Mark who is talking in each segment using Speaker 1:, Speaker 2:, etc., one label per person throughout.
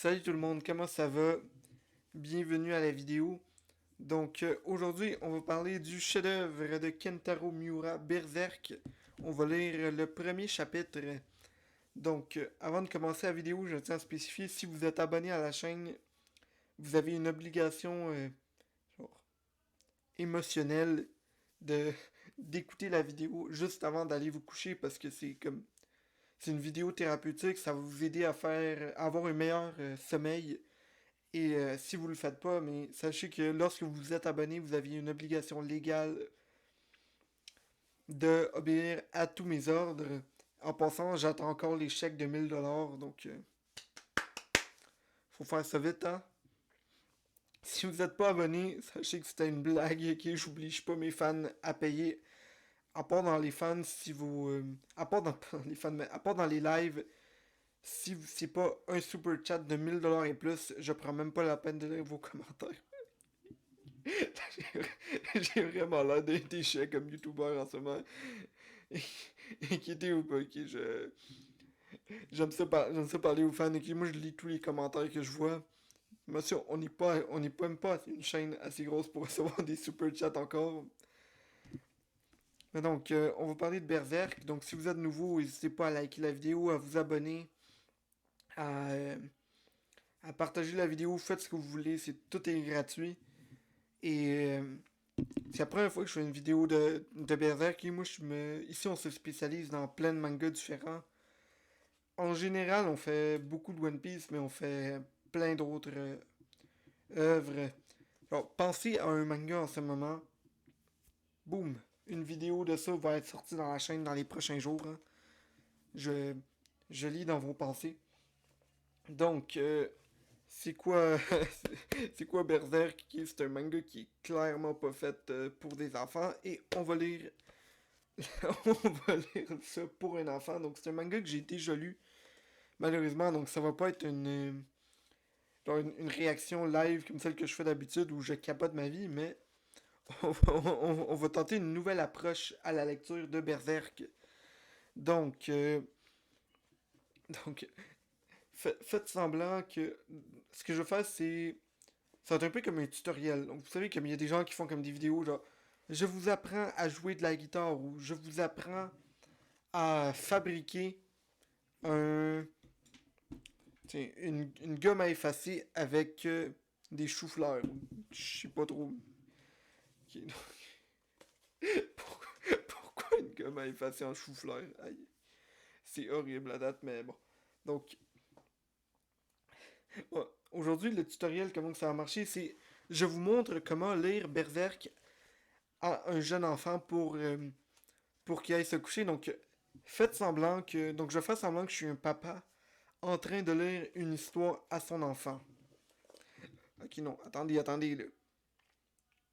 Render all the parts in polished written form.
Speaker 1: Salut tout le monde, comment ça va? Bienvenue à la vidéo. Aujourd'hui, on va parler du chef-d'œuvre de Kentaro Miura, Berserk. On va lire le premier chapitre. Avant de commencer la vidéo, je tiens à spécifier, si vous êtes abonné à la chaîne, vous avez une obligation genre, émotionnelle de d'écouter la vidéo juste avant d'aller vous coucher parce que c'est une vidéo thérapeutique, ça va vous aider à avoir un meilleur sommeil. Et si vous le faites pas, mais sachez que lorsque vous êtes abonné, vous aviez une obligation légale de obéir à tous mes ordres. En passant, j'attends encore les chèques de 1000$, faut faire ça vite, hein. Si vous n'êtes pas abonné, sachez que c'était une blague, ok? J'oblige pas mes fans à payer. À part dans les fans, si vous... à part dans, pas dans les fans, mais à part dans les lives, si c'est pas un super chat de 1000$ et plus, je prends même pas la peine de lire vos commentaires. J'ai vraiment l'air d'un déchet comme youtubeur en ce moment. Inquiétez-vous pas, ok? J'aime ça parler aux fans, ok? Moi, je lis tous les commentaires que je vois. Monsieur, on n'est pas même pas une chaîne assez grosse pour recevoir des super chats encore. On va parler de Berserk. Donc, si vous êtes nouveau, n'hésitez pas à liker la vidéo, à vous abonner, à, euh, à partager la vidéo. Faites ce que vous voulez, tout est gratuit. Et c'est la première fois que je fais une vidéo de Berserk. Et moi, ici, on se spécialise dans plein de mangas différents. En général, on fait beaucoup de One Piece, mais on fait plein d'autres œuvres. Alors, pensez à un manga en ce moment. Boum! Une vidéo de ça va être sortie dans la chaîne dans les prochains jours, hein. Je, je lis dans vos pensées. Donc, c'est quoi, c'est quoi Berserk? C'est un manga qui est clairement pas fait pour des enfants. Et on va lire on va lire ça pour un enfant. Donc, c'est un manga que j'ai déjà lu, malheureusement. Donc, ça va pas être une réaction live comme celle que je fais d'habitude où je capote ma vie, mais on va tenter une nouvelle approche à la lecture de Berserk. Donc, euh, donc faites semblant que ce que je vais faire, c'est. Ça va être un peu comme un tutoriel. Donc, vous savez, comme il y a des gens qui font comme des vidéos, genre, je vous apprends à jouer de la guitare ou je vous apprends à fabriquer un, une gomme à effacer avec des choux-fleurs. Je sais pas trop. Ok, pourquoi une gomme à effacer en chou-fleur? Aïe. C'est horrible la date, mais bon. Donc, ouais, aujourd'hui, le tutoriel, comment ça va marcher, c'est je vous montre comment lire Berserk à un jeune enfant pour qu'il aille se coucher. Donc, faites semblant que. Donc, je fais semblant que je suis un papa en train de lire une histoire à son enfant. Ok, non, attendez, là.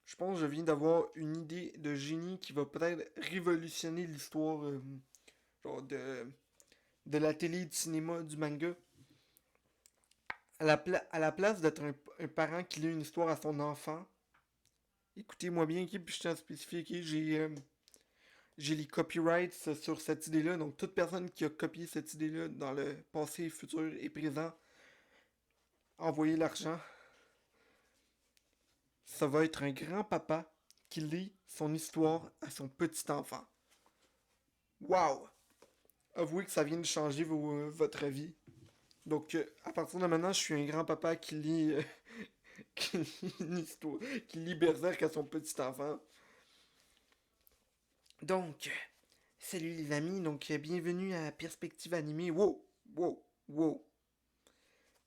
Speaker 1: Je pense que je viens d'avoir une idée de génie qui va peut-être révolutionner l'histoire genre de la télé, du cinéma, du manga. À la place d'être un parent qui lit une histoire à son enfant, écoutez-moi bien, puis je tiens à spécifier, j'ai les copyrights sur cette idée-là. Donc, toute personne qui a copié cette idée-là dans le passé, futur et présent, envoyez l'argent. Ça va être un grand-papa qui lit son histoire à son petit enfant. Waouh! Avouez que ça vient de changer votre vie. À partir de maintenant, je suis un grand-papa qui lit, qui lit une histoire, qui lit Berserk à son petit enfant. Donc, salut les amis, bienvenue à Perspective Animée. Wow, wow, wow.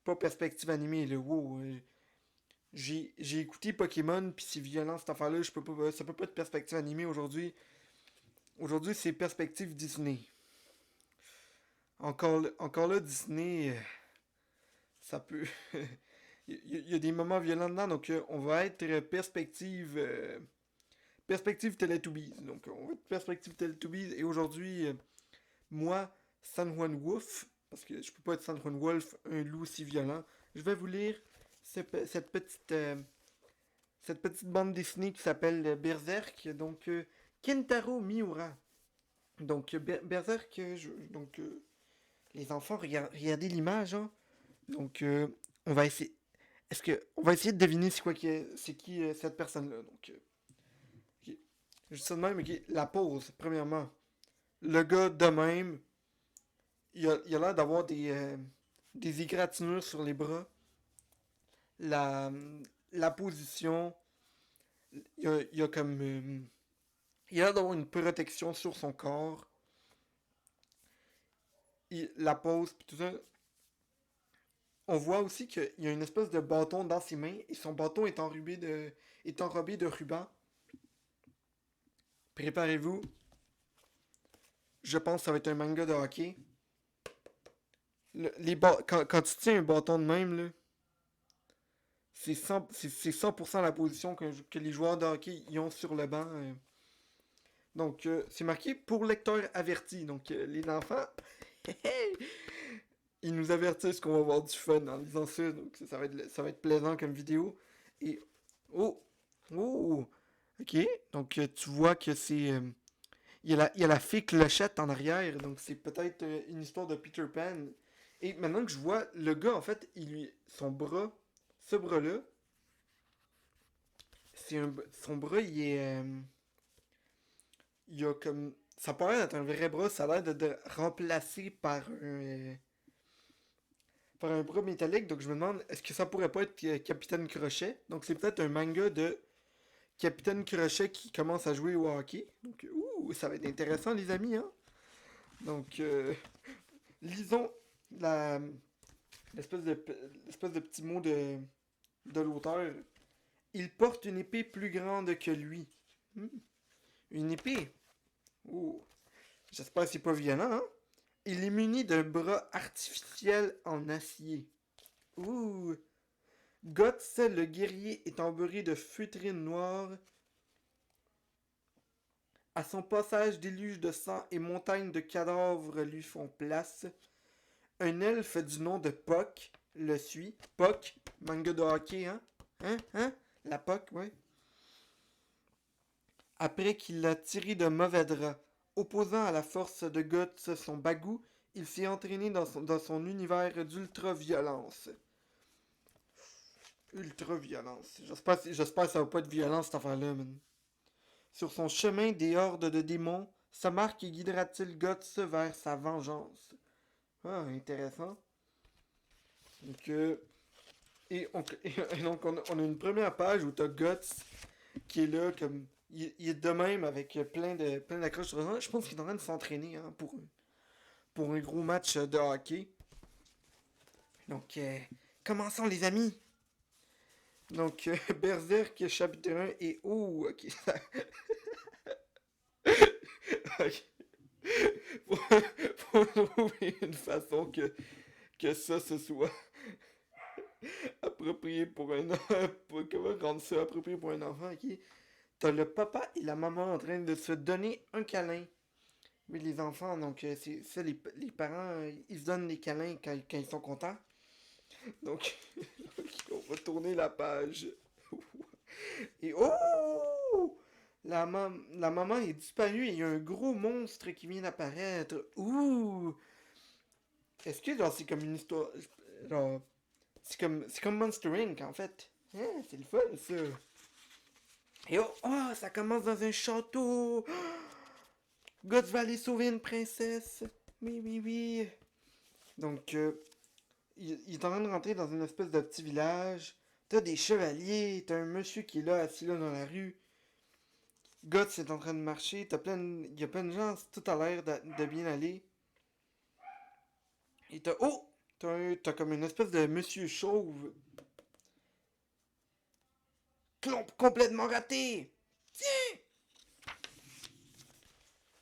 Speaker 1: Pas Perspective Animée, le wow. J'ai écouté Pokémon, puis c'est violent cette affaire-là, ça peut pas être Perspective Animée aujourd'hui. Aujourd'hui, c'est Perspective Disney. Encore là, Disney, ça peut. Il y a des moments violents dedans, on va être perspective Teletubbies. Donc on va être perspective Teletubbies, et aujourd'hui, moi, San Juan Wolf, parce que je peux pas être San Juan Wolf, un loup si violent, je vais vous lire cette petite bande dessinée qui s'appelle Berserk, Kentaro Miura. Berserk, les enfants, regardez l'image, hein. Donc, on va essayer. On va essayer de deviner c'est qui cette personne-là. Donc, ok. Juste ça de même, ok. La pose, premièrement. Le gars de même, il a l'air d'avoir des égratignures sur les bras. La, la position, il a comme. Il a l'air d'avoir une protection sur son corps. La pose, puis tout ça. On voit aussi qu'il y a une espèce de bâton dans ses mains et son bâton est enrobé de ruban. Préparez-vous. Je pense que ça va être un manga de hockey. Quand tu tiens un bâton de même, là, c'est 100% la position que les joueurs de hockey y ont sur le banc. Donc, c'est marqué pour lecteur averti. Donc, les enfants, ils nous avertissent qu'on va avoir du fun en lisant ça. Donc, ça va être plaisant comme vidéo. Et, oh, oh, ok. Donc, tu vois que c'est. Il y a la fée Clochette en arrière. Donc, c'est peut-être une histoire de Peter Pan. Et maintenant que je vois, le gars, en fait, son bras, ce bras-là, son bras, il a comme. Ça paraît être un vrai bras, ça a l'air d'être remplacé par un bras métallique. Donc je me demande, est-ce que ça pourrait pas être Capitaine Crochet? Donc c'est peut-être un manga de Capitaine Crochet qui commence à jouer au hockey. Donc, ça va être intéressant, les amis, hein? Donc, lisons la, l'espèce de, l'espèce de petit mot de l'auteur. Il porte une épée plus grande que lui. Hmm, une épée? Ouh. J'espère que c'est pas violent, hein? Il est muni d'un bras artificiel en acier. Ouh. Guts, le guerrier, est embeurré de feutrine noire. À son passage, déluge de sang et montagnes de cadavres lui font place. Un elfe du nom de Puck le suit. Puck, manga de hockey, hein? Hein? La Puck, ouais. Après qu'il l'a tiré de mauvais draps. Opposant à la force de Guts son bagou, il s'est entraîné dans son univers d'ultra-violence. Ultra-violence. J'espère que ça va pas être violent cette affaire-là, man. Sur son chemin des hordes de démons, sa marque guidera-t-il Guts vers sa vengeance? Ah, intéressant. Donc, et donc on a une première page où t'as Guts qui est là, comme. Il est de même avec plein d'accroches sur le. Je pense qu'il est en train de s'entraîner hein, pour un gros match de hockey. Donc, commençons les amis. Donc, Berserk chapitre 1 et. Oh, ok. Ok. Faut, faut trouver une façon que ça se soit approprié pour un enfant. Comment rendre ça approprié pour un enfant, ok? T'as le papa et la maman en train de se donner un câlin. Mais les enfants, donc, c'est ça, les parents, ils se donnent des câlins quand ils sont contents. Donc, on va tourner la page. Et oh! La maman est disparue et il y a un gros monstre qui vient d'apparaître. Ouh! Est-ce que genre c'est comme une histoire. Genre. C'est comme Monster Inc. en fait. Hein, c'est le fun ça. Et ça commence dans un château. Guts va aller sauver une princesse. Oui, oui, oui. Donc, il est en train de rentrer dans une espèce de petit village. T'as des chevaliers, t'as un monsieur qui est là, assis là dans la rue. Guts est en train de marcher, il y a plein de gens, tout a l'air de bien aller. Et t'as comme une espèce de monsieur chauve. Complètement raté! Tiens!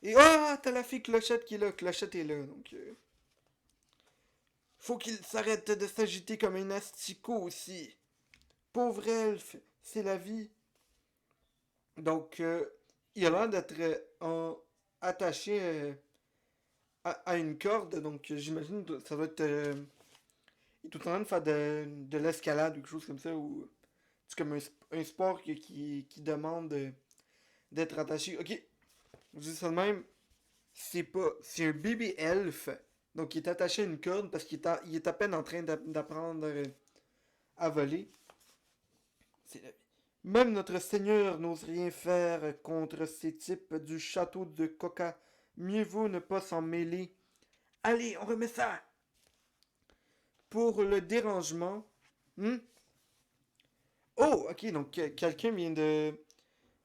Speaker 1: Et t'as la fille Clochette qui est là, Clochette est là, donc... faut qu'il s'arrête de s'agiter comme un asticot aussi. Pauvre elfe, c'est la vie. Donc, il a l'air d'être attaché à une corde, donc j'imagine que ça doit être. Il est tout le temps de faire de l'escalade ou quelque chose comme ça, ou c'est comme un sport qui demande d'être attaché. Ok, je dis ça de même, c'est un bébé elfe, donc il est attaché à une corde parce qu'il est à peine en train d'apprendre à voler. C'est la vie. Même notre seigneur n'ose rien faire contre ces types du château de Coca. Mieux vaut ne pas s'en mêler. Allez, on remet ça! Pour le dérangement. Hmm? Oh, ok, donc quelqu'un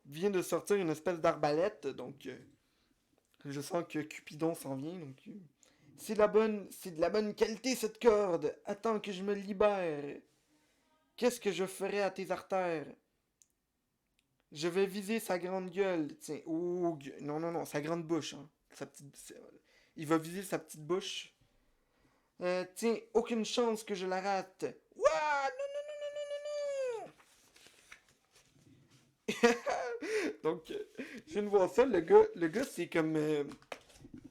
Speaker 1: vient de sortir une espèce d'arbalète, donc je sens que Cupidon s'en vient, donc c'est de la bonne qualité cette corde. Attends que je me libère. Qu'est-ce que je ferai à tes artères? Je vais viser sa grande gueule. Tiens, oh, non, non, non, sa grande bouche, hein. Il va viser sa petite bouche. Tiens, aucune chance que je la rate. Ouah, non, non, non, non, non, non, non. Donc, je viens de voir ça. Le gars, c'est comme,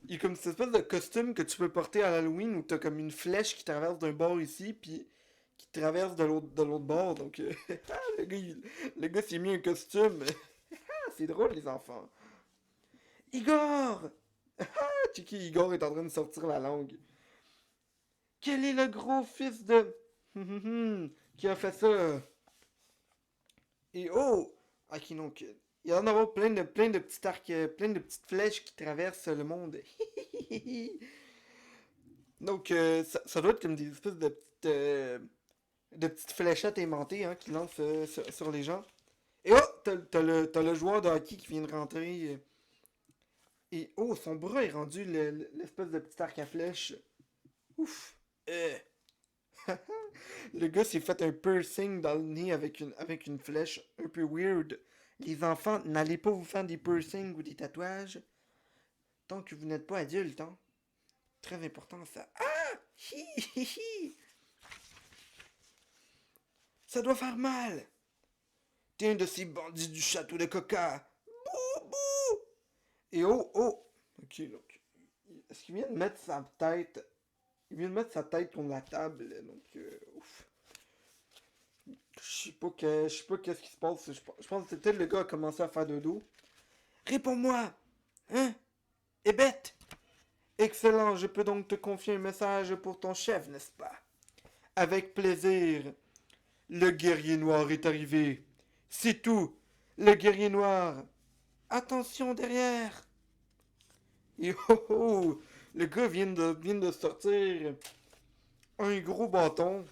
Speaker 1: il a comme cette espèce de costume que tu peux porter à l'Halloween où t'as comme une flèche qui traverse d'un bord ici, puis qui traverse de l'autre bord. Donc, le gars s'est mis un costume. C'est drôle, les enfants. Igor! Chiki, Igor est en train de sortir la langue. Quel est le gros fils de... qui a fait ça? Et oh! Ok, donc, il y en a plein de petits arcs, plein de petites flèches qui traversent le monde. Donc, ça doit être comme des espèces de petites fléchettes aimantées hein, qui lancent sur les gens. Et oh! T'as le joueur de hockey qui vient de rentrer. Et oh, son bras est rendu l'espèce de petit arc à flèche. Ouf! Euh. Le gars s'est fait un piercing dans le nez avec une flèche un peu weird. Les enfants, n'allez pas vous faire des piercings ou des tatouages tant que vous n'êtes pas adulte, hein. Très important ça. Ah! Hi, hi, hi. Ça doit faire mal. T'es un de ces bandits du château de Coca. Bouh, bouh. Et oh, oh. Ok, donc. Est-ce qu'il vient de mettre sa tête. Il vient de mettre sa tête contre la table, donc. Ouf. Je sais pas qu'est-ce qui se passe. Je pense que c'est peut-être le gars a commencé à faire de dos. Réponds-moi! Hein? Et bête! Excellent, je peux donc te confier un message pour ton chef, n'est-ce pas? Avec plaisir. Le guerrier noir est arrivé. C'est tout. Le guerrier noir. Attention derrière. Et oh oh! Le gars vient de sortir un gros bâton.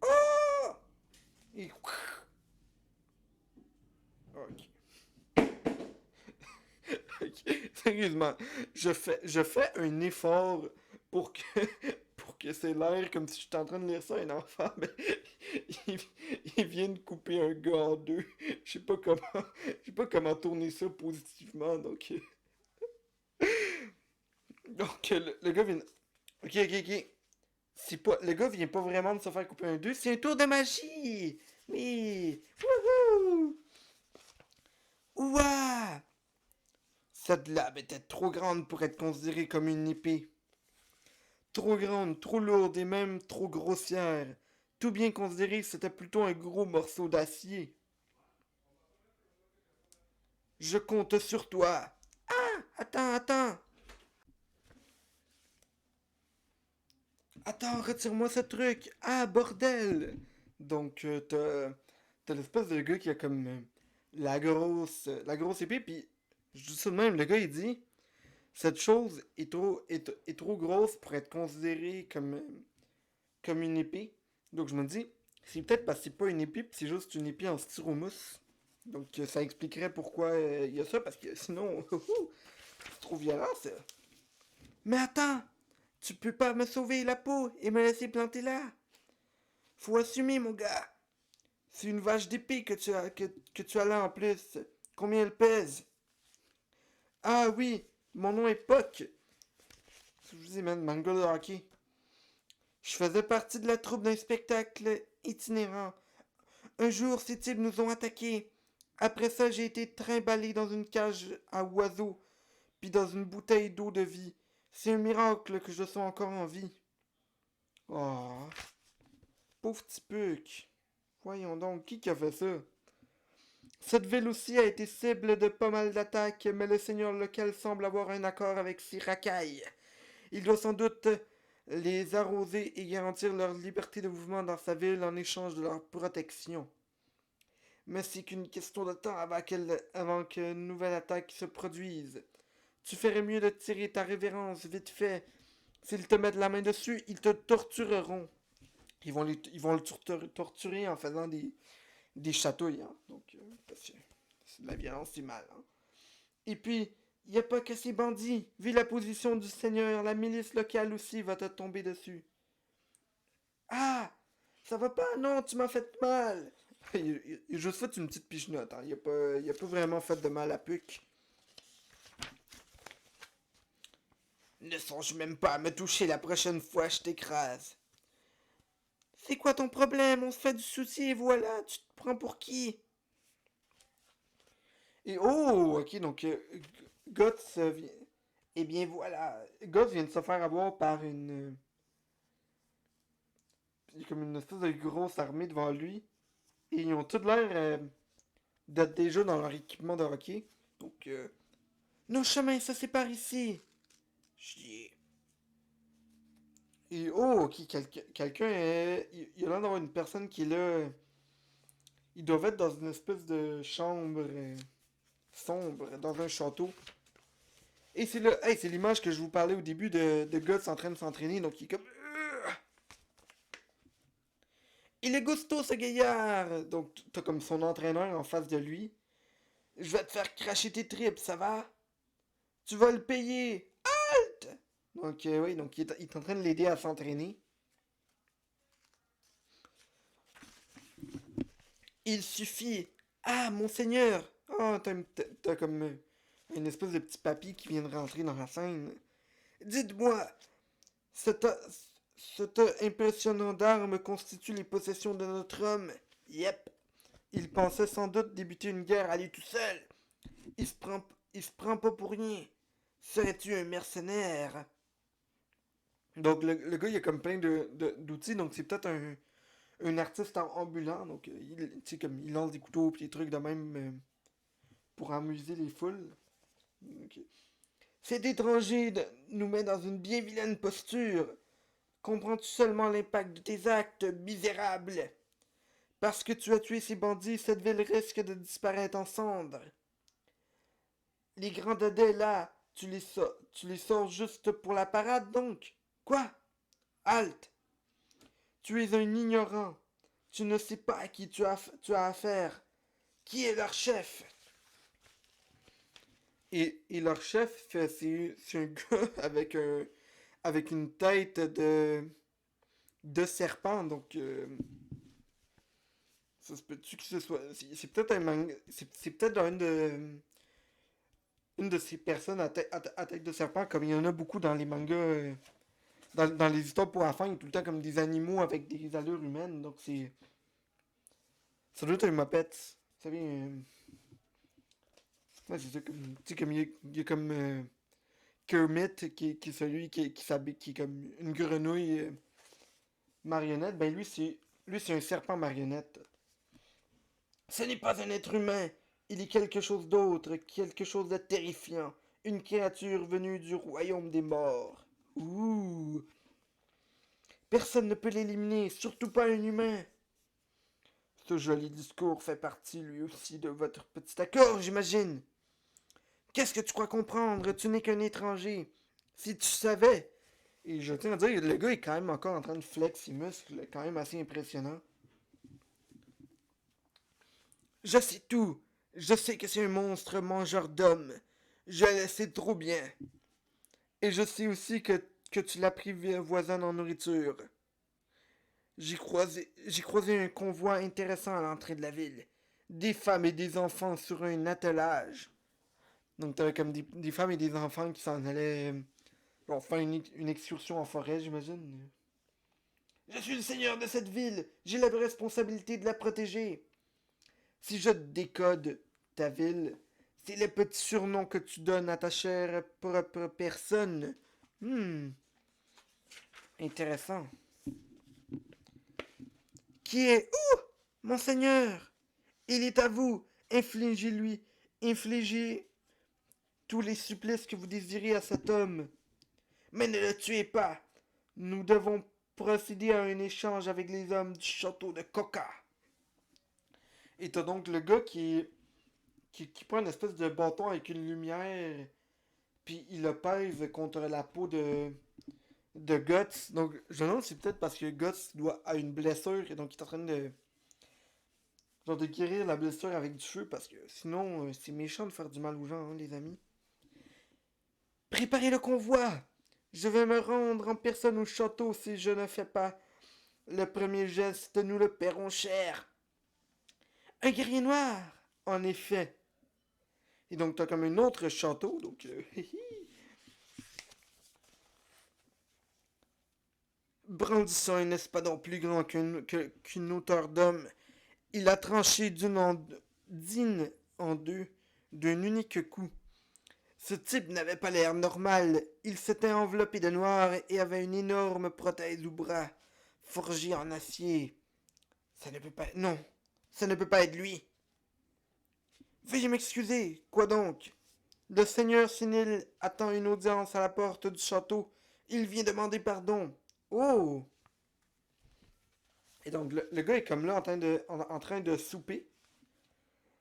Speaker 1: Oh! Et... Ok. Ok. Sérieusement, je fais un effort pour que, pour que c'est l'air comme si j'étais en train de lire ça à un enfant, mais il, il vient de couper un gars en deux. Je sais pas comment tourner ça positivement, donc le gars vient. Ok, ok, ok. Le gars vient pas vraiment de se faire couper un deux, c'est un tour de magie! Mais. Wouhou! Ouah! Cette lame était trop grande pour être considérée comme une épée. Trop grande, trop lourde et même trop grossière. Tout bien considéré, c'était plutôt un gros morceau d'acier. Je compte sur toi. Ah, attends, attends. Attends, retire-moi ce truc. Ah, bordel. Donc, t'as l'espèce de gars qui a comme la grosse épée, puis je dis ça de même, le gars il dit, cette chose est trop grosse pour être considérée comme une épée. Donc je me dis, c'est peut-être parce que c'est pas une épée, puis c'est juste une épée en styromousse. Donc ça expliquerait pourquoi il y a ça, parce que sinon, c'est trop violent ça. Mais attends, tu peux pas me sauver la peau et me laisser planter là. Faut assumer mon gars. C'est une vache d'épée que tu as là en plus. Combien elle pèse? Ah oui, mon nom est Puck. Je vous dis, man, manga de hockey. Je faisais partie de la troupe d'un spectacle itinérant. Un jour, ces types nous ont attaqués. Après ça, j'ai été trimballé dans une cage à oiseaux, puis dans une bouteille d'eau de vie. C'est un miracle que je sois encore en vie. Oh, pauvre petit Puck. Voyons donc, qui a fait ça? Cette ville aussi a été cible de pas mal d'attaques, mais le seigneur local semble avoir un accord avec ses racailles. Il doit sans doute les arroser et garantir leur liberté de mouvement dans sa ville en échange de leur protection. Mais c'est qu'une question de temps avant qu'une nouvelle attaque se produise. Tu ferais mieux de tirer ta révérence vite fait. S'ils te mettent la main dessus, ils te tortureront. Ils vont le torturer en faisant des chatouilles. Hein. Donc, parce que c'est de la violence, c'est mal. Hein. Et puis, il n'y a pas que ces bandits. Vu la position du seigneur, la milice locale aussi va te tomber dessus. Ah! Ça va pas? Non, tu m'as fait mal! Il a juste fait une petite pichenote. Hein. Il a pas vraiment fait de mal à Puck. Ne songe même pas à me toucher la prochaine fois, je t'écrase. C'est quoi ton problème? On se fait du souci et voilà, tu te prends pour qui? Et oh, ok, donc Guts vient. Eh bien voilà, Guts vient de se faire avoir par une. Comme une espèce de grosse armée devant lui. Et ils ont tout l'air d'être déjà dans leur équipement de hockey. Donc, nos chemins se séparent ici. Chier. Et oh, ok, quelqu'un est. Il a l'air d'avoir une personne qui est là. Ils doivent être dans une espèce de chambre sombre, dans un château. Et c'est là, hey, c'est l'image que je vous parlais au début de Guts en train de s'entraîner. Donc il est comme. Il est gusto ce gaillard! Donc t'as comme son entraîneur en face de lui. Je vais te faire cracher tes tripes, ça va? Tu vas le payer! Halt! Donc oui, donc il est en train de l'aider à s'entraîner. Il suffit. Ah, monseigneur! Ah, t'as comme une espèce de petit papy qui vient de rentrer dans la scène. Dites-moi, cette, cette impressionnant arme constitue les possessions de notre homme. Yep. Il pensait sans doute débuter une guerre à lui tout seul. Il se prend, il se prend pas pour rien. Serais-tu un mercenaire? Donc le gars, il a comme plein d'outils, donc c'est peut-être un artiste ambulant. Donc comme, il lance des couteaux et des trucs de même pour amuser les foules. Ok. Cet étranger nous met dans une bien vilaine posture. Comprends-tu seulement l'impact de tes actes, misérable? Parce que tu as tué ces bandits, cette ville risque de disparaître en cendres. Les grands dadais là, tu les sors juste pour la parade donc? Quoi? Halte! Tu es un ignorant. Tu ne sais pas à qui tu as affaire. Qui est leur chef? Et leur chef, c'est un gars avec une tête de serpent. Donc, ça se peut-tu que ce soit. C'est peut-être un manga. C'est peut-être une de ces personnes à tête de serpent, comme il y en a beaucoup dans les mangas. Dans les histoires pour enfants, il y a tout le temps comme des animaux avec des allures humaines. Donc, c'est. Ça doit être un mopette. Vous savez. Ouais, c'est ça. Tu sais, comme il y a comme. Kermit, qui est celui qui s'habille, qui est comme une grenouille marionnette. Ben, lui, c'est un serpent marionnette. Ce n'est pas un être humain. Il est quelque chose d'autre, quelque chose de terrifiant. Une créature venue du royaume des morts. Ouh. Personne ne peut l'éliminer, surtout pas un humain. Ce joli discours fait partie lui aussi de votre petit accord, j'imagine. Qu'est-ce que tu crois comprendre? Tu n'es qu'un étranger. Si tu savais. Et je tiens à dire, le gars est quand même encore en train de flex ses muscles, quand même assez impressionnant. Je sais tout. Je sais que c'est un monstre mangeur d'hommes. Je le sais trop bien. Et je sais aussi que tu l'apprivoises en nourriture. J'ai croisé un convoi intéressant à l'entrée de la ville. Des femmes et des enfants sur un attelage. Donc t'avais comme des femmes et des enfants qui s'en allaient bon, faire une excursion en forêt, j'imagine. Je suis le seigneur de cette ville. J'ai la responsabilité de la protéger. Si je décode ta ville, c'est le petit surnom que tu donnes à ta chère propre personne. Intéressant. Qui est où, monseigneur? Il est à vous. Infligez-lui. Infligez tous les supplices que vous désirez à cet homme. Mais ne le tuez pas. Nous devons procéder à un échange avec les hommes du château de Coca. Et t'as donc le gars qui prend une espèce de bâton avec une lumière, puis il le pèse contre la peau de Guts. Donc, je me demande si c'est peut-être parce que Guts a une blessure et donc il est en train de guérir la blessure avec du feu parce que sinon, c'est méchant de faire du mal aux gens, hein, les amis. Préparez le convoi! Je vais me rendre en personne au château si je ne fais pas le premier geste, nous le paierons cher. Un guerrier noir! En effet. Et donc, t'as comme un autre château, donc... brandissant un espadon plus grand qu'une hauteur d'homme, il a tranché dîne en deux, d'un unique coup. Ce type n'avait pas l'air normal. Il s'était enveloppé de noir et avait une énorme prothèse au bras, forgée en acier. Ça ne peut pas... Non, ça ne peut pas être lui. Veuillez m'excuser. Quoi donc? Le seigneur Sinil attend une audience à la porte du château. Il vient demander pardon. Oh! Et donc, le gars est comme là en train de souper.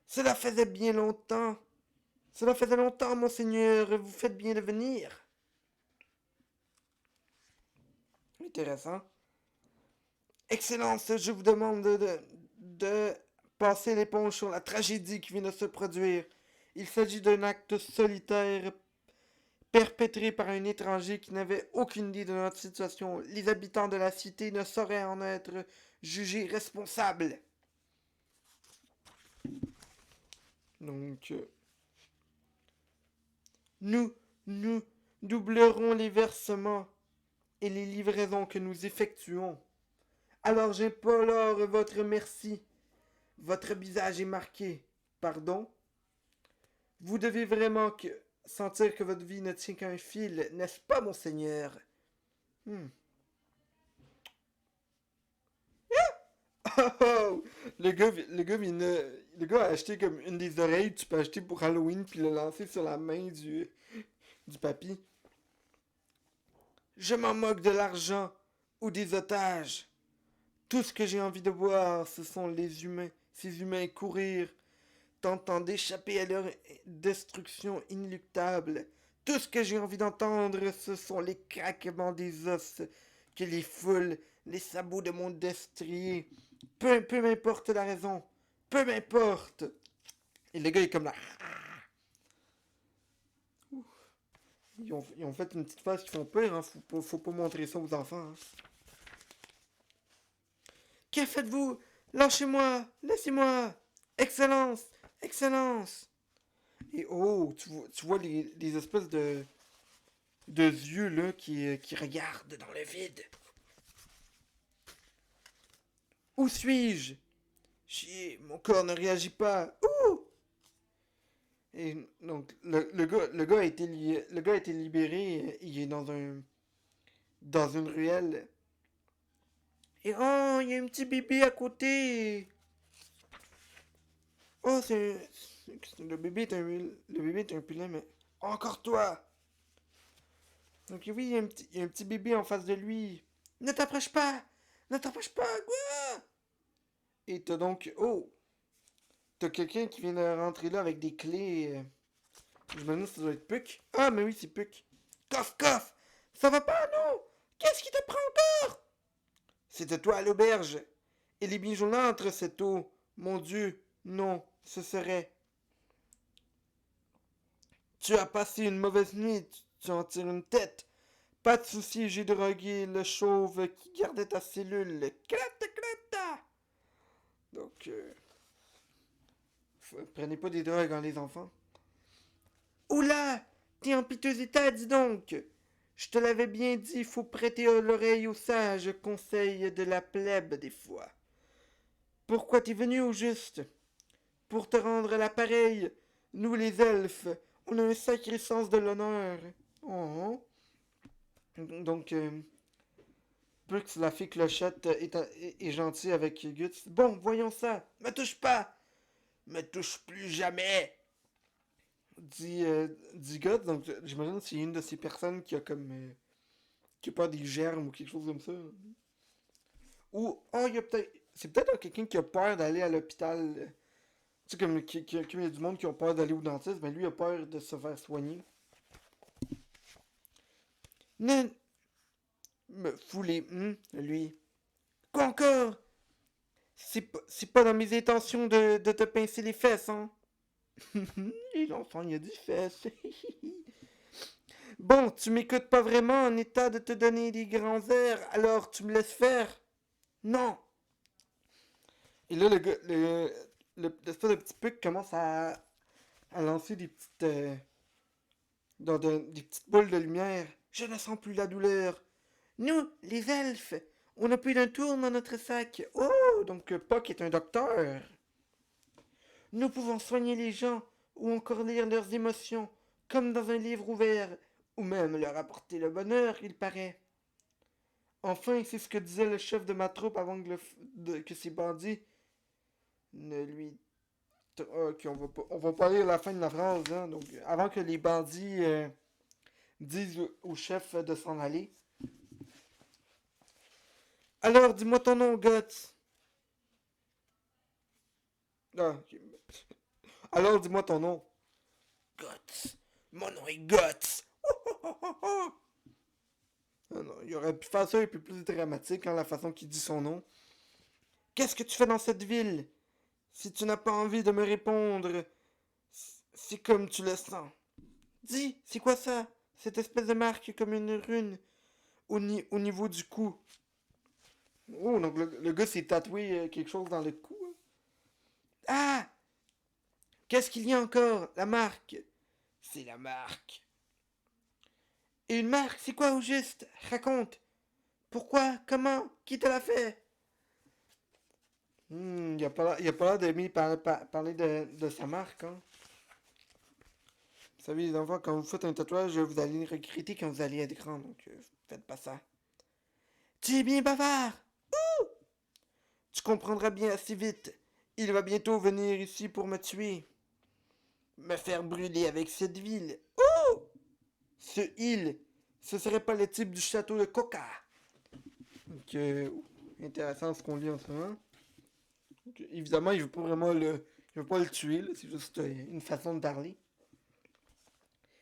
Speaker 1: Cela faisait bien longtemps. Cela faisait longtemps, monseigneur. Vous faites bien de venir. Intéressant. Excellence, je vous demande de passer l'éponge sur la tragédie qui vient de se produire. Il s'agit d'un acte solitaire perpétré par un étranger qui n'avait aucune idée de notre situation. Les habitants de la cité ne sauraient en être jugés responsables. Donc, nous, nous doublerons les versements et les livraisons que nous effectuons. Alors j'implore votre merci. Votre visage est marqué. Pardon? Vous devez vraiment sentir que votre vie ne tient qu'à un fil, n'est-ce pas, monseigneur? Hmm. Oh, oh! Le gars a acheté comme une des oreilles que tu peux acheter pour Halloween puis le lancer sur la main du papy. Je m'en moque de l'argent ou des otages. Tout ce que j'ai envie de voir, ce sont ces humains courir, tentant d'échapper à leur destruction inéluctable. Tout ce que j'ai envie d'entendre, ce sont les craquements des os que les foules, les sabots de mon destrier. Peu m'importe la raison. Peu m'importe. Et le gars est comme là. Ils ont fait une petite face qui font peur, hein. Faut pas montrer ça aux enfants, hein. Que faites-vous? Lâchez-moi! Laissez-moi! Excellence! Excellence! Et oh, tu vois les espèces de yeux là qui regardent dans le vide. Où suis-je? Chier, mon corps ne réagit pas. Ouh! Et donc, le gars a été libéré. Il est dans une ruelle. Et oh, il y a un petit bébé à côté. Oh, le bébé est un pilin, mais encore toi. Donc oui, il y a un petit bébé en face de lui. Ne t'approche pas. Ne t'approche pas. Quoi? Et t'as donc, oh, t'as quelqu'un qui vient de rentrer là avec des clés. Je me demande si ça doit être Puck. Ah, mais oui, c'est Puck. Coff, coff. Ça va pas, non? Qu'est-ce qui te prend encore? C'était toi à l'auberge. Et les bijoux entre cette eau. Mon Dieu, non, ce serait. Tu as passé une mauvaise nuit, tu en tires une tête. Pas de souci, j'ai drogué le chauve qui gardait ta cellule. Clata, clata. Donc, prenez pas des drogues, hein, les enfants. Oula! T'es en piteux état, dis donc! Je te l'avais bien dit, faut prêter l'oreille aux sages conseils de la plèbe des fois. Pourquoi t'es venu au juste? Pour te rendre l'appareil. Nous, les elfes, on a un sacré sens de l'honneur. Oh. Donc, Brooks, la fille clochette, est gentille avec Guts. Bon, voyons ça. Me touche pas! Me touche plus jamais! Dit Guts. Donc, j'imagine que c'est une de ces personnes qui a comme qui a peur des germes ou quelque chose comme ça. Ou, oh, il y a peut-être. C'est peut-être quelqu'un qui a peur d'aller à l'hôpital. Tu sais, comme il y a du monde qui a peur d'aller au dentiste, mais lui a peur de se faire soigner. Non, me fouler, lui. Quoi encore? C'est pas dans mes intentions de te pincer les fesses, hein? Et l'enfant, il a dit fesses. Bon, tu m'écoutes pas vraiment en état de te donner des grands airs, alors tu me laisses faire? Non! Et là, l'espèce de petit puc commence à lancer des petites, des petites boules de lumière. Je ne sens plus la douleur. Nous, les elfes, on n'a plus d'un tour dans notre sac. Oh, donc Puck est un docteur. Nous pouvons soigner les gens ou encore lire leurs émotions, comme dans un livre ouvert, ou même leur apporter le bonheur, il paraît. Enfin, c'est ce que disait le chef de ma troupe avant que ces bandits ne lui... Ok, on va pas lire la fin de la phrase, hein. Donc, avant que les bandits disent au chef de s'en aller. Alors, dis-moi ton nom, Guts. Ah, ok. Alors, dis-moi ton nom. Guts. Mon nom est Guts. Ah non, il aurait pu faire ça un peu plus dramatique, hein, la façon qu'il dit son nom. Qu'est-ce que tu fais dans cette ville? Si tu n'as pas envie de me répondre, c'est comme tu le sens. Dis, c'est quoi ça? Cette espèce de marque comme une rune au niveau du cou. Oh, donc le gars s'est tatoué quelque chose dans le cou, hein. Ah! Qu'est-ce qu'il y a encore? La marque. C'est la marque. Et une marque, c'est quoi au juste? Raconte. Pourquoi? Comment? Qui te l'a fait? Il a pas l'air d'aimer parler de sa marque, hein. Vous savez, les enfants, quand vous faites un tatouage, vous allez le regretter quand vous allez être grand, donc faites pas ça. Tu es bien bavard! Tu comprendras bien assez vite. Il va bientôt venir ici pour me tuer. Me faire brûler avec cette ville. Oh! Ce il, ce serait pas le type du château de Coca. Donc, intéressant ce qu'on lit en ce moment. Donc, évidemment, il veut pas vraiment il veut pas le tuer, là, c'est juste une façon de parler.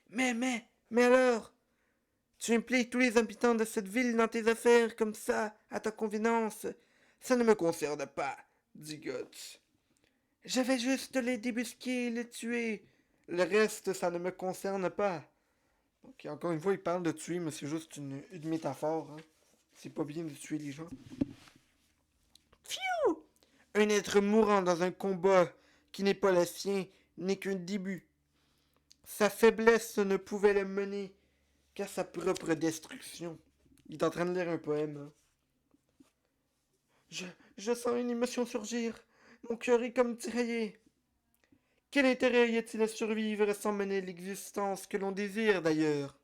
Speaker 1: Mais alors, tu impliques tous les habitants de cette ville dans tes affaires comme ça, à ta convenance. Ça ne me concerne pas, dit Guts. Je vais juste les débusquer et les tuer. Le reste, ça ne me concerne pas. Donc, encore une fois, il parle de tuer, mais c'est juste une métaphore, hein. C'est pas bien de tuer les gens. Pfiou! Un être mourant dans un combat qui n'est pas le sien n'est qu'un début. Sa faiblesse ne pouvait le mener qu'à sa propre destruction. Il est en train de lire un poème, hein. Je, je sens une émotion surgir. Mon cœur est comme tiraillé. Quel intérêt y a-t-il à survivre sans mener l'existence que l'on désire d'ailleurs?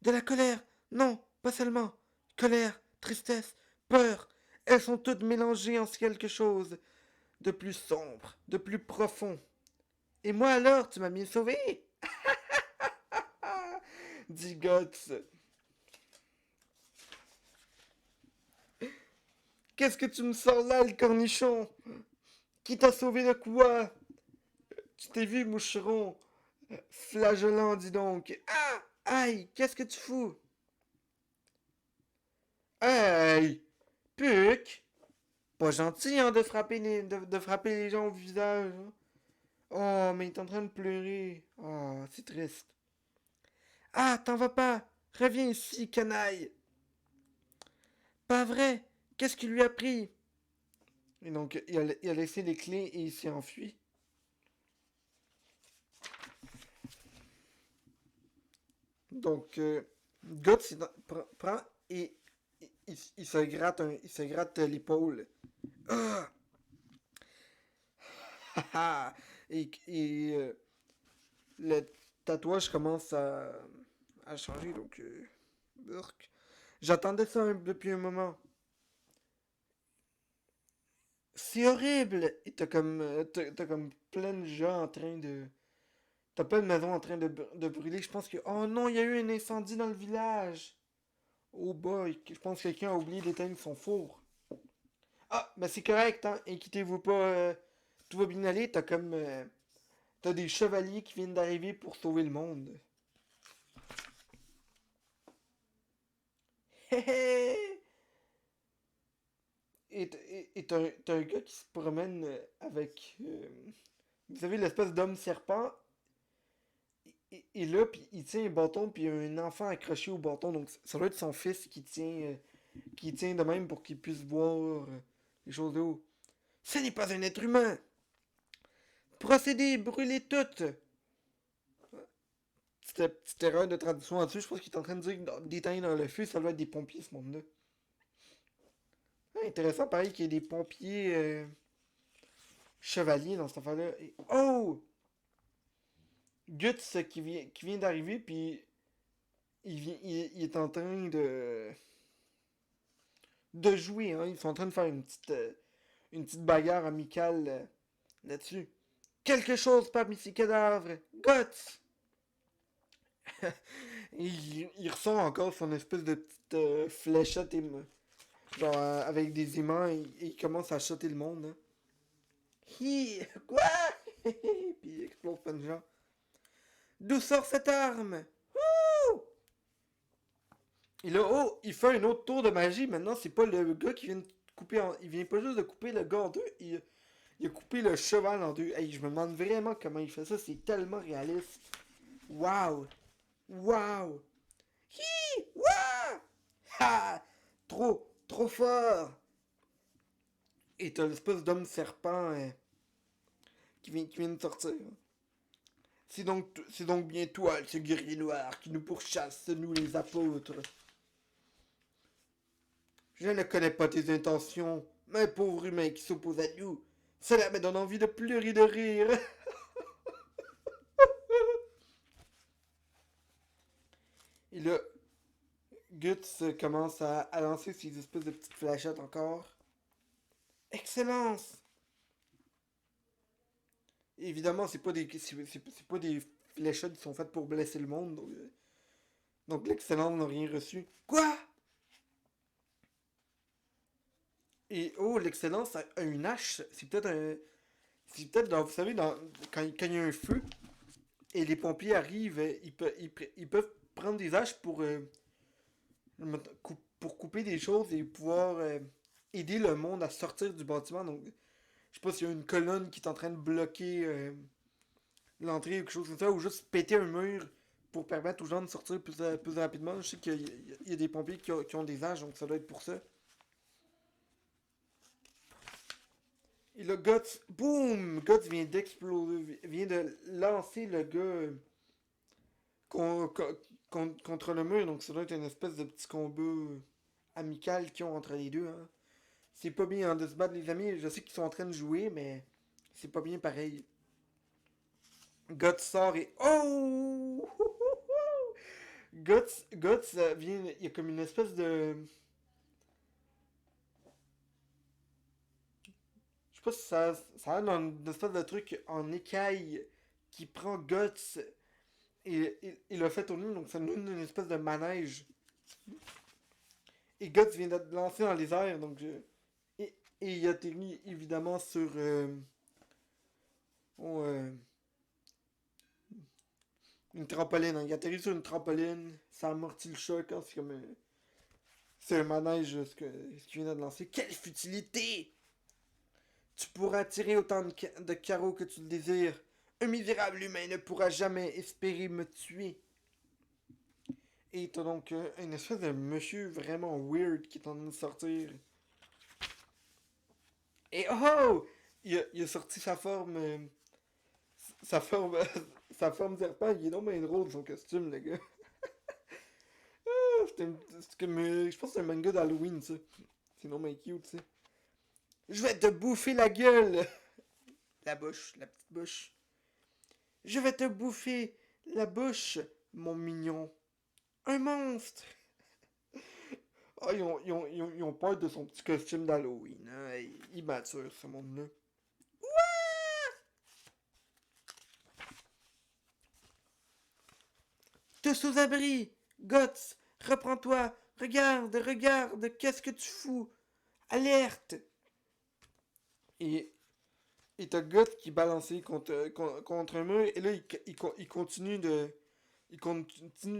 Speaker 1: De la colère? Non, pas seulement. Colère, tristesse, peur, elles sont toutes mélangées en quelque chose de plus sombre, de plus profond. Et moi alors, tu m'as bien sauvé? Dit Guts. Qu'est-ce que tu me sors là, le cornichon? Qui t'a sauvé de quoi? Tu t'es vu, moucheron? Flagellant, dis donc. Ah! Aïe! Qu'est-ce que tu fous? Aïe! Puc! Pas gentil, hein, de frapper les gens au visage, hein. Oh, mais il est en train de pleurer. Oh, c'est triste. Ah, t'en vas pas! Reviens ici, canaille! Pas vrai! Qu'est-ce qu'il lui a pris? Et donc, il a laissé les clés et il s'est enfui. Donc, Guts prend et il se gratte il se gratte l'épaule. Ah! Et le tatouage commence à changer, donc j'attendais ça depuis un moment. C'est horrible! Et t'as comme plein de gens en train de... T'as plein de maisons en train de brûler. Je pense que... Oh non, il y a eu un incendie dans le village! Oh boy, je pense que quelqu'un a oublié d'éteindre son four. Ah, ben c'est correct, hein. Inquiétez-vous pas. Tout va bien aller. T'as des chevaliers qui viennent d'arriver pour sauver le monde. Hé hé! Et t'as un gars qui se promène avec. Vous savez, l'espèce d'homme serpent. Et là, puis il tient un bâton, puis il y a un enfant accroché au bâton. Donc ça doit être son fils qui tient de même pour qu'il puisse voir les choses de haut. Ce n'est pas un être humain! Procédez, brûlez toutes! Petite erreur de traduction là-dessus. Je pense qu'il est en train de dire que d'éteindre dans le feu, ça doit être des pompiers, ce monde-là. Ah, intéressant, pareil, qu'il y ait des pompiers chevaliers dans cette affaire-là. Oh! Guts qui vient d'arriver, puis il est en train de jouer. Hein. Ils sont en train de faire une petite bagarre amicale là-dessus. Quelque chose parmi ces cadavres! Guts! Il ressent encore son espèce de petite fléchette genre avec des aimants et il commence à shotter le monde. Hein. Hi! Quoi? Puis il explose plein de gens. D'où sort cette arme? Wouh! Et là, oh, il fait un autre tour de magie. Maintenant, c'est pas le gars qui vient de couper en... Il vient pas juste de couper le gars en deux, il a coupé le cheval en deux. Hey, je me demande vraiment comment il fait ça. C'est tellement réaliste. Waouh! Waouh! Hi! Waouh! Ha! Trop fort! Et t'as l'espèce d'homme serpent qui vient de sortir. C'est donc bien toi, ce guerrier noir, qui nous pourchasse, nous les apôtres. Je ne connais pas tes intentions, mais un pauvre humain qui s'oppose à nous. Cela me donne envie de pleurer et de rire. Et là, Guts commence à lancer ses espèces de petites fléchettes encore. Excellence! Évidemment, c'est pas des fléchettes qui sont faites pour blesser le monde. Donc l'excellence n'a rien reçu. Quoi? Et oh, l'excellence a une hache. C'est peut-être dans, vous savez, quand il y a un feu et les pompiers arrivent, ils peuvent prendre des haches pour couper des choses et pouvoir aider le monde à sortir du bâtiment. Donc, je sais pas s'il y a une colonne qui est en train de bloquer l'entrée ou quelque chose comme ça, ou juste péter un mur pour permettre aux gens de sortir plus rapidement. Je sais qu'il y a des pompiers qui ont des haches, donc ça doit être pour ça. Et le Guts, boum! Guts vient d'exploser, vient de lancer le gars con- contre le mur, donc ça doit être une espèce de petit combat amical qu'ils ont entre les deux. Hein. C'est pas bien hein, de se battre, les amis. Je sais qu'ils sont en train de jouer, mais c'est pas bien pareil. Guts sort et. Oh! Guts vient. Il y a comme une espèce de. Je sais pas si ça a une espèce de truc en écaille qui prend Guts et il l'a fait tourner, donc ça nous donne une espèce de manège. Et Guts vient d'être lancé dans les airs, et il atterrit évidemment sur. Oh, une trampoline. Hein. Il atterrit sur une trampoline, ça amortit le choc. Hein. C'est comme. C'est un manège ce qu'il vient de lancer. Quelle futilité! Tu pourras tirer autant de carreaux que tu le désires. Un misérable humain ne pourra jamais espérer me tuer. Et t'as donc une espèce de monsieur vraiment weird qui est en train de sortir. Et oh! Il a sorti sa forme. Sa forme. Sa forme serpent. Il est non bien drôle son costume, le gars. C'est comme. Je pense que c'est un manga d'Halloween, ça. C'est non bien cute, tu sais. Je vais te bouffer la gueule! La bouche, la petite bouche. Je vais te bouffer la bouche, mon mignon. Un monstre! Ah, ils ont peur de son petit costume d'Halloween. Hein? Il mature, ce monde-là. Te sous-abri! Guts! Reprends-toi! Regarde, regarde, qu'est-ce que tu fous? Alerte! Et, et t'as Guts qui est balancé contre un mur, et là, il continue de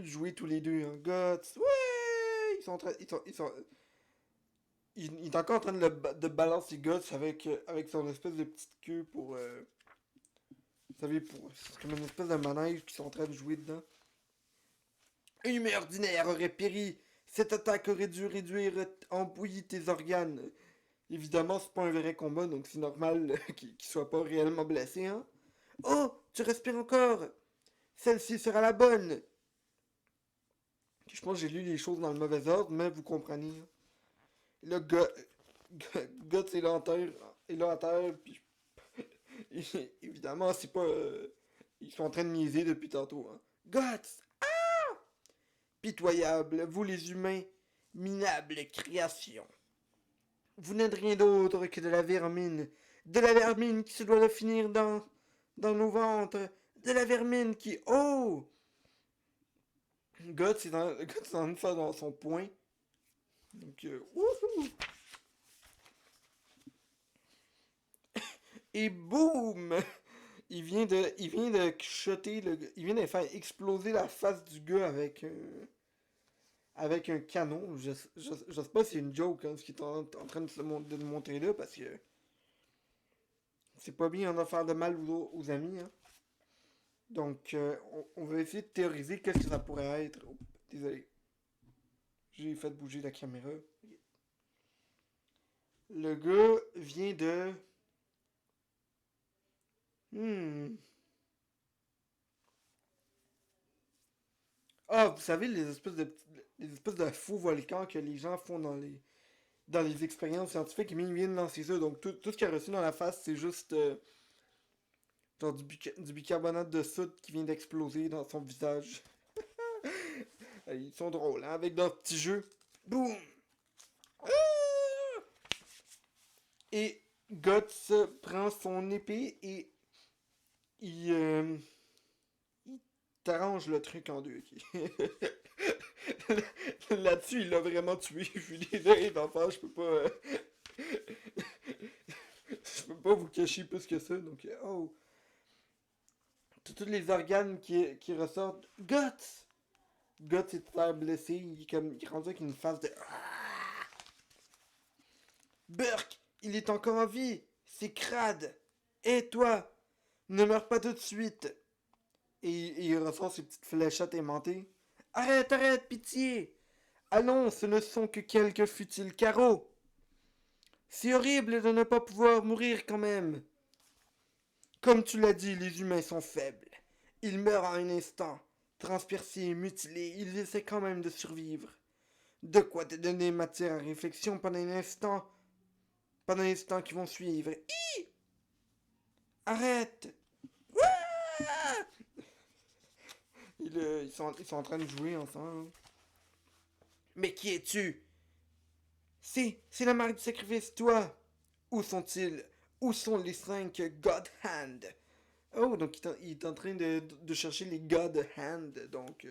Speaker 1: jouer tous les deux, hein. Guts, ouais! Ils sont en train, il est encore en train de balancer Guts avec son espèce de petite queue pour, vous savez, c'est comme une espèce de manège qu'ils sont en train de jouer dedans. Un humain ordinaire aurait péri. Cette attaque aurait dû réduire en bouillie tes organes. Évidemment, c'est pas un vrai combat, donc c'est normal qu'il soit pas réellement blessé, hein. Oh, tu respires encore. Celle-ci sera la bonne. Je pense que j'ai lu les choses dans le mauvais ordre, mais vous comprenez, hein. Là, Guts est là à terre, puis évidemment, c'est pas... ils sont en train de niaiser depuis tantôt, hein. Guts! Pitoyable, vous les humains, minable création. Vous n'êtes rien d'autre que de la vermine qui se doit de finir dans nos ventres, de la vermine qui... Oh! Guts est en train de faire dans son poing. Donc, wouhou! Et boum! Il vient de shotter il vient de faire exploser la face du gars avec un canon. Je sais pas si c'est une joke, hein, ce qu'il est en train de nous montrer là, parce que c'est pas bien d'en faire de mal aux amis, hein. Donc, on va essayer de théoriser qu'est-ce que ça pourrait être. Oh, désolé. J'ai fait bouger la caméra. Le gars vient de... Hmm. Ah, vous savez, les espèces de faux volcans que les gens font dans les expériences scientifiques, ils viennent lancer ça. Donc, tout ce qu'il a reçu dans la face, c'est juste genre du bicarbonate de soude qui vient d'exploser dans son visage. Ils sont drôles, hein, avec leur petit jeu. Boum! Et Guts prend son épée et il, il t'arrange le truc en deux. Là-dessus, il l'a vraiment tué. Je suis désolé d'enfant, je peux pas vous cacher plus que ça. Donc, oh, tous les organes qui ressortent. Guts! Guts est très blessé. Il est rendu avec une face de. Burke, il est encore en vie. C'est crade. Et toi, ne meurs pas tout de suite. Et il ressort ses petites fléchettes aimantées. Arrête, arrête, pitié. Allons, ce ne sont que quelques futiles carreaux. C'est horrible de ne pas pouvoir mourir quand même. Comme tu l'as dit, les humains sont faibles. Ils meurent en un instant. Transpercés, mutilés, ils essaient quand même de survivre. De quoi te donner matière à réflexion pendant l'instant qui vont suivre. Arrête! Ils sont en train de jouer ensemble. Mais qui es-tu? C'est la marque du sacrifice, toi! Où sont-ils? Où sont les 5 God Hand? Oh, donc il est en train de chercher les God Hand. Donc,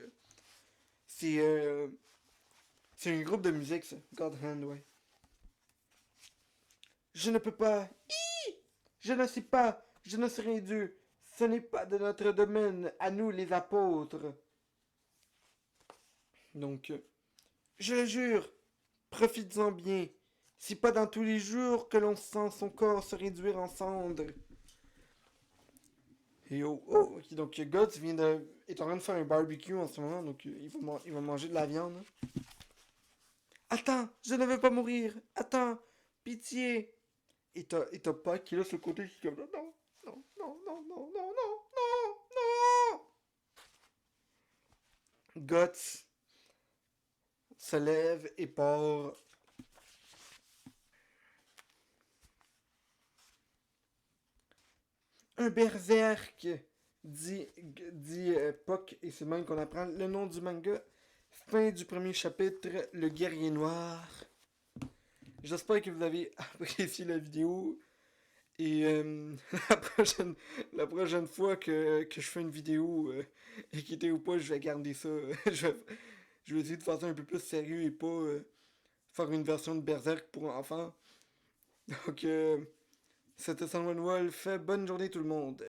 Speaker 1: c'est euh, c'est un groupe de musique, ça. God Hand, ouais. Je ne peux pas. Je ne sais pas. Je ne serai Dieu. Ce n'est pas de notre domaine, à nous les apôtres. Donc, je le jure, profites-en bien. C'est pas dans tous les jours que l'on sent son corps se réduire en cendres. Et oh, oh, ok, donc Guts est en train de faire un barbecue en ce moment, donc il va manger de la viande. Attends, je ne veux pas mourir. Attends, pitié. Et t'as Puck qui est là sur le côté qui est comme non, non, non, non, non, non, non, non, non. Guts se lève et part. Un berserk, dit Puck, et c'est même qu'on apprend le nom du manga. Fin du premier chapitre, le guerrier noir. J'espère que vous avez apprécié la vidéo. Et la, prochaine, la prochaine fois que je fais une vidéo, écoutez ou pas, je vais garder ça. je vais essayer de faire ça un peu plus sérieux et pas faire une version de Berserk pour enfants. Donc, c'était Salman Wolf. Bonne journée tout le monde.